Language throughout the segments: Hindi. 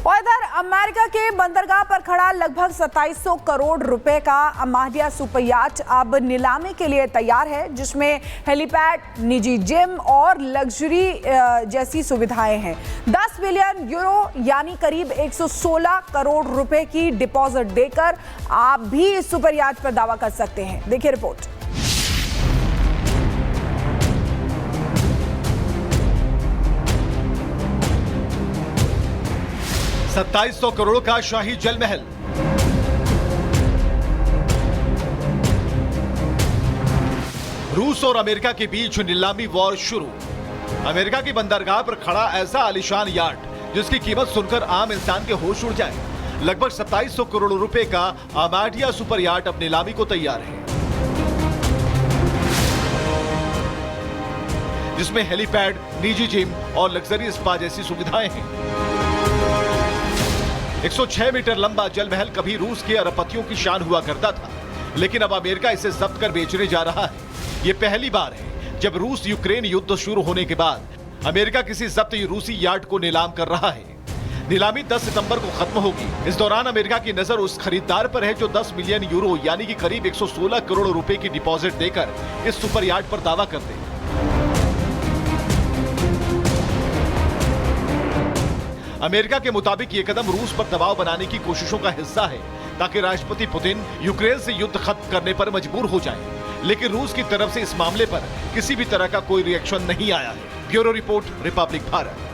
और इधर अमेरिका के बंदरगाह पर खड़ा लगभग 2700 करोड़ रुपए का अमाडिया सुपर याच अब नीलामी के लिए तैयार है, जिसमें हेलीपैड, निजी जिम और लग्जरी जैसी सुविधाएं हैं। 10 बिलियन यूरो यानी करीब 116 करोड़ रुपए की डिपॉजिट देकर आप भी इस सुपर याच पर दावा कर सकते हैं। देखिए रिपोर्ट। $2700 करोड़ का शाही जल महल, रूस और अमेरिका के बीच नीलामी वॉर शुरू। अमेरिका की बंदरगाह पर खड़ा ऐसा आलीशान याट जिसकी कीमत सुनकर आम इंसान के होश उड़ जाए। लगभग 2700 करोड़ रुपए का अमाडिया सुपर याट अब नीलामी को तैयार है, जिसमें हेलीपैड, निजी जिम और लग्जरी स्पा जैसी सुविधाएं हैं। 106 मीटर लंबा जल महल कभी रूस के अरबपतियों की शान हुआ करता था, लेकिन अब अमेरिका इसे जब्त कर बेचने जा रहा है। ये पहली बार है जब रूस यूक्रेन युद्ध शुरू होने के बाद अमेरिका किसी जब्त रूसी यार्ड को नीलाम कर रहा है। नीलामी 10 सितंबर को खत्म होगी। इस दौरान अमेरिका की नजर उस खरीदार पर है जो 10 मिलियन यूरो यानी कि करीब 116 करोड़ रुपए की डिपॉजिट देकर इस सुपर यार्ड पर दावा कर दे। अमेरिका के मुताबिक ये कदम रूस पर दबाव बनाने की कोशिशों का हिस्सा है, ताकि राष्ट्रपति पुतिन यूक्रेन से युद्ध खत्म करने पर मजबूर हो जाएं। लेकिन रूस की तरफ से इस मामले पर किसी भी तरह का कोई रिएक्शन नहीं आया है। Bureau report, Republic Bharat.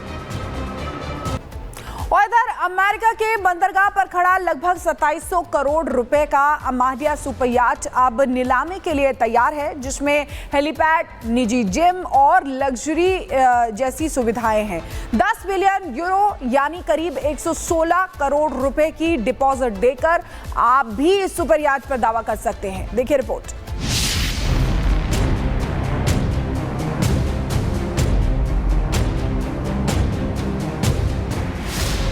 और इधर अमेरिका के बंदरगाह पर खड़ा लगभग 2700 करोड़ रुपए का अमाडिया सुपर याच अब नीलामी के लिए तैयार है, जिसमें हेलीपैड, निजी जिम और लग्जरी जैसी सुविधाएं हैं। 10 बिलियन यूरो यानी करीब 116 करोड़ रुपए की डिपॉजिट देकर आप भी इस सुपर याच पर दावा कर सकते हैं। देखिए रिपोर्ट।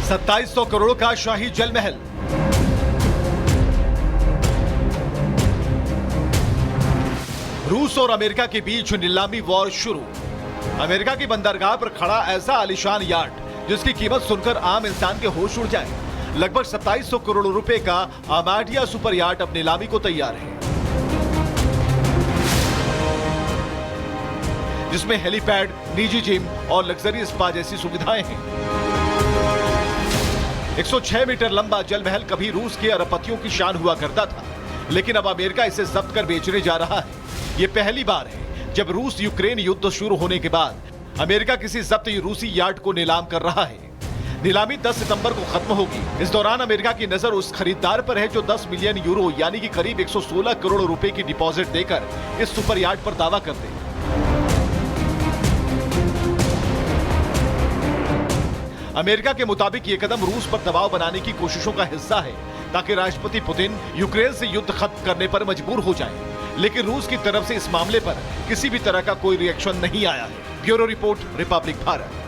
$2700 करोड़ का शाही जल महल, रूस और अमेरिका के बीच नीलामी वॉर शुरू। अमेरिका की बंदरगाह पर खड़ा ऐसा आलीशान याट जिसकी कीमत सुनकर आम इंसान के होश उड़ जाए। लगभग 2700 करोड़ रुपए का अमाडिया सुपर याट अब नीलामी को तैयार है, जिसमें हेलीपैड, निजी जिम और लग्जरी स्पा जैसी सुविधाएं हैं। 106 मीटर लंबा जल महल कभी रूस के अरबपतियों की शान हुआ करता था, लेकिन अब अमेरिका इसे जब्त कर बेचने जा रहा है। ये पहली बार है जब रूस यूक्रेन युद्ध शुरू होने के बाद अमेरिका किसी जब्त रूसी यार्ड को नीलाम कर रहा है। नीलामी 10 सितंबर को खत्म होगी। इस दौरान अमेरिका की नजर उस खरीदार पर है जो 10 मिलियन यूरो यानी कि करीब 116 करोड़ रुपए की डिपॉजिट देकर इस सुपर यार्ड पर दावा कर दे। अमेरिका के मुताबिक ये कदम रूस पर दबाव बनाने की कोशिशों का हिस्सा है, ताकि राष्ट्रपति पुतिन यूक्रेन से युद्ध खत्म करने पर मजबूर हो जाएं। लेकिन रूस की तरफ से इस मामले पर किसी भी तरह का कोई रिएक्शन नहीं आया है। Bureau report, Republic Bharat.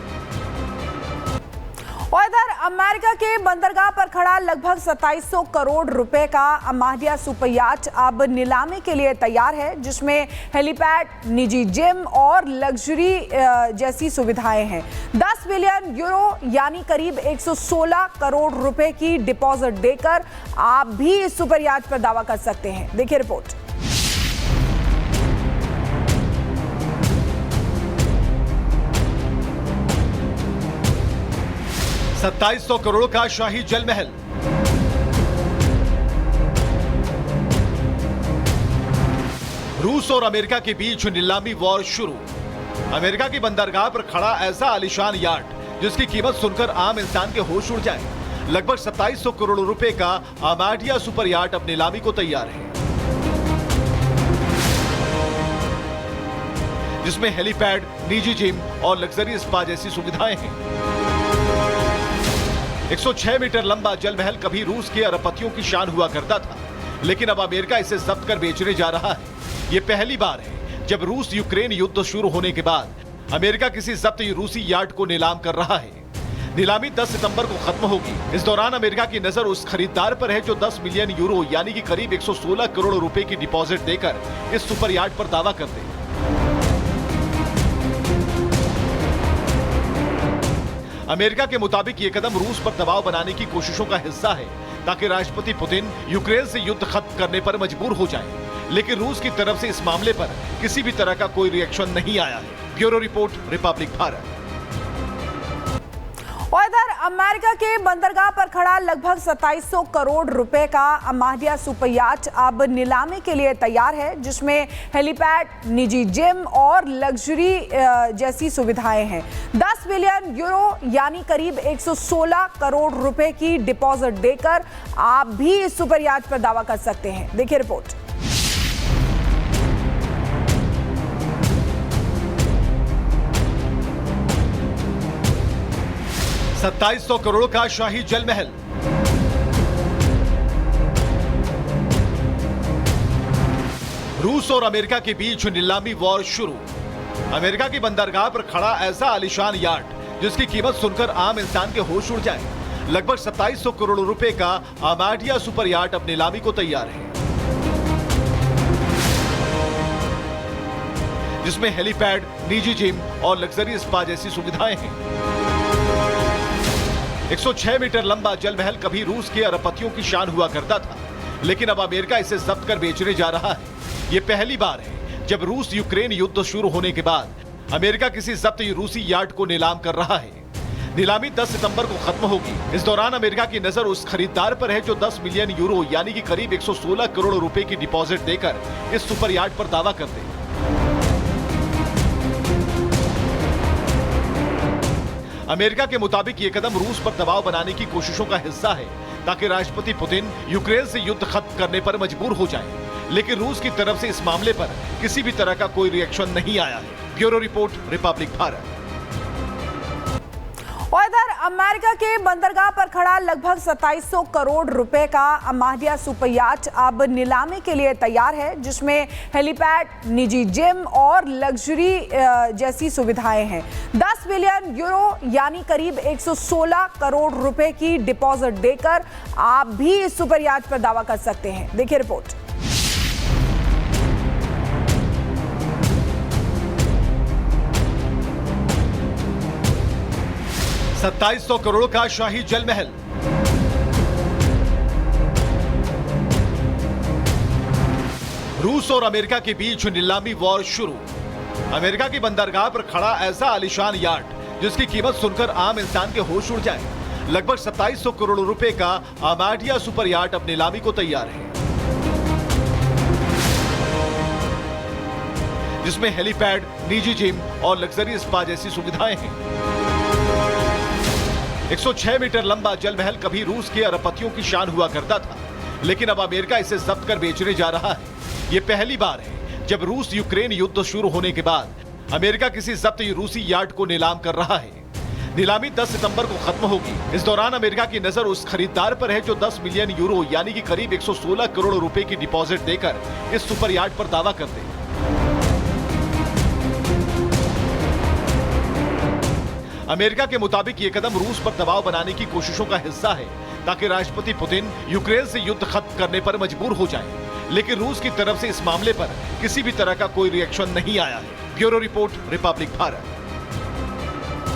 और इधर अमेरिका के बंदरगाह पर खड़ा लगभग 2700 करोड़ रुपए का अमाडिया सुपर याच अब नीलामी के लिए तैयार है, जिसमें हेलीपैड, निजी जिम और लग्जरी जैसी सुविधाएं हैं। 10 बिलियन यूरो यानी करीब 116 करोड़ रुपए की डिपॉजिट देकर आप भी इस सुपर याच पर दावा कर सकते हैं। देखिए रिपोर्ट। $2700 करोड़ का शाही जल महल, रूस और अमेरिका के बीच नीलामी वॉर शुरू। अमेरिका की बंदरगाह पर खड़ा ऐसा आलीशान याट जिसकी कीमत सुनकर आम इंसान के होश उड़ जाए। लगभग 2700 करोड़ रुपए का अमाडिया सुपर याट अब नीलामी को तैयार है, जिसमें हेलीपैड, निजी जिम और लग्जरी स्पा जैसी सुविधाएं हैं। 106 मीटर लंबा जल महल कभी रूस के अरबपतियों की शान हुआ करता था, लेकिन अब अमेरिका इसे जब्त कर बेचने जा रहा है। ये पहली बार है जब रूस यूक्रेन युद्ध शुरू होने के बाद अमेरिका किसी जब्त रूसी यार्ड को नीलाम कर रहा है। नीलामी 10 सितंबर को खत्म होगी। इस दौरान अमेरिका की नजर उस खरीदार पर है जो 10 मिलियन यूरो यानी कि करीब 116 करोड़ रुपए की डिपॉजिट देकर इस सुपर यार्ड पर दावा कर दे। अमेरिका के मुताबिक ये कदम रूस पर दबाव बनाने की कोशिशों का हिस्सा है ताकि राष्ट्रपति पुतिन यूक्रेन से युद्ध खत्म करने पर मजबूर हो जाएं। लेकिन रूस की तरफ से इस मामले पर किसी भी तरह का कोई रिएक्शन नहीं आया है। Bureau report, Republic Bharat. और इधर अमेरिका के बंदरगाह पर खड़ा लगभग 2700 करोड़ रुपए का अमाडिया सुपरयाट अब नीलामी के लिए तैयार है, जिसमें हेलीपैड, निजी जिम और लग्जरी जैसी सुविधाएं हैं। 10 बिलियन यूरो यानी करीब 116 करोड़ रुपए की डिपॉजिट देकर आप भी इस सुपरयाट पर दावा कर सकते हैं। देखिए रिपोर्ट। $2700 करोड़ का शाही जल महल। रूस और अमेरिका के बीच नीलामी वॉर शुरू। अमेरिका की बंदरगाह पर खड़ा ऐसा आलीशान यार्ड जिसकी कीमत सुनकर आम इंसान के होश उड़ जाए। लगभग 2700 करोड़ रुपए का अमाडिया सुपर यार्ड अब नीलामी को तैयार है, जिसमें हेलीपैड, निजी जिम और लग्जरी स्पा जैसी सुविधाएं हैं। 106 मीटर लंबा जल महल कभी रूस के अरबपतियों की शान हुआ करता था, लेकिन अब अमेरिका इसे जब्त कर बेचने जा रहा है। यह पहली बार है जब रूस यूक्रेन युद्ध शुरू होने के बाद अमेरिका किसी जब्त रूसी यार्ड को नीलाम कर रहा है। नीलामी 10 सितंबर को खत्म होगी। इस दौरान अमेरिका की नजर उस खरीदार पर है जो 10 मिलियन यूरो यानी कि करीब 116 करोड़ रुपए की डिपॉजिट देकर इस सुपर यार्ड पर दावा कर दे। अमेरिका के मुताबिक ये कदम रूस पर दबाव बनाने की कोशिशों का हिस्सा है ताकि राष्ट्रपति पुतिन यूक्रेन से युद्ध खत्म करने पर मजबूर हो जाएं। लेकिन रूस की तरफ से इस मामले पर किसी भी तरह का कोई रिएक्शन नहीं आया है। Bureau report, Republic Bharat. और इधर अमेरिका के बंदरगाह पर खड़ा लगभग 2700 करोड़ रुपए का अमाडिया सुपरयाट अब नीलामी के लिए तैयार है, जिसमें हेलीपैड, निजी जिम और लग्जरी जैसी सुविधाएं हैं। 10 बिलियन यूरो यानी करीब 116 करोड़ रुपए की डिपॉजिट देकर आप भी इस सुपरयाट पर दावा कर सकते हैं। देखिए रिपोर्ट। $2700 करोड़ का शाही जल महल। रूस और अमेरिका के बीच नीलामी वॉर शुरू। अमेरिका की बंदरगाह पर खड़ा ऐसा आलीशान यार्ड जिसकी कीमत सुनकर आम इंसान के होश उड़ जाए। लगभग 2700 करोड़ रुपए का अमाडिया सुपर यार्ड अब नीलामी को तैयार है, जिसमें हेलीपैड, निजी जिम और लग्जरी स्पा जैसी सुविधाएं हैं। 106 मीटर लंबा जल महल कभी रूस के अरबपतियों की शान हुआ करता था, लेकिन अब अमेरिका इसे जब्त कर बेचने जा रहा है। यह पहली बार है जब रूस यूक्रेन युद्ध शुरू होने के बाद अमेरिका किसी जब्त रूसी यार्ड को नीलाम कर रहा है। नीलामी 10 सितंबर को खत्म होगी। इस दौरान अमेरिका की नजर उस खरीदार पर है जो 10 मिलियन यूरो यानी कि करीब 116 करोड़ रुपए की डिपॉजिट देकर इस सुपर यार्ड पर दावा कर दे। अमेरिका के मुताबिक ये कदम रूस पर दबाव बनाने की कोशिशों का हिस्सा है ताकि राष्ट्रपति पुतिन यूक्रेन से युद्ध खत्म करने पर मजबूर हो जाएं। लेकिन रूस की तरफ से इस मामले पर किसी भी तरह का कोई रिएक्शन नहीं आया है। Bureau report, Republic Bharat.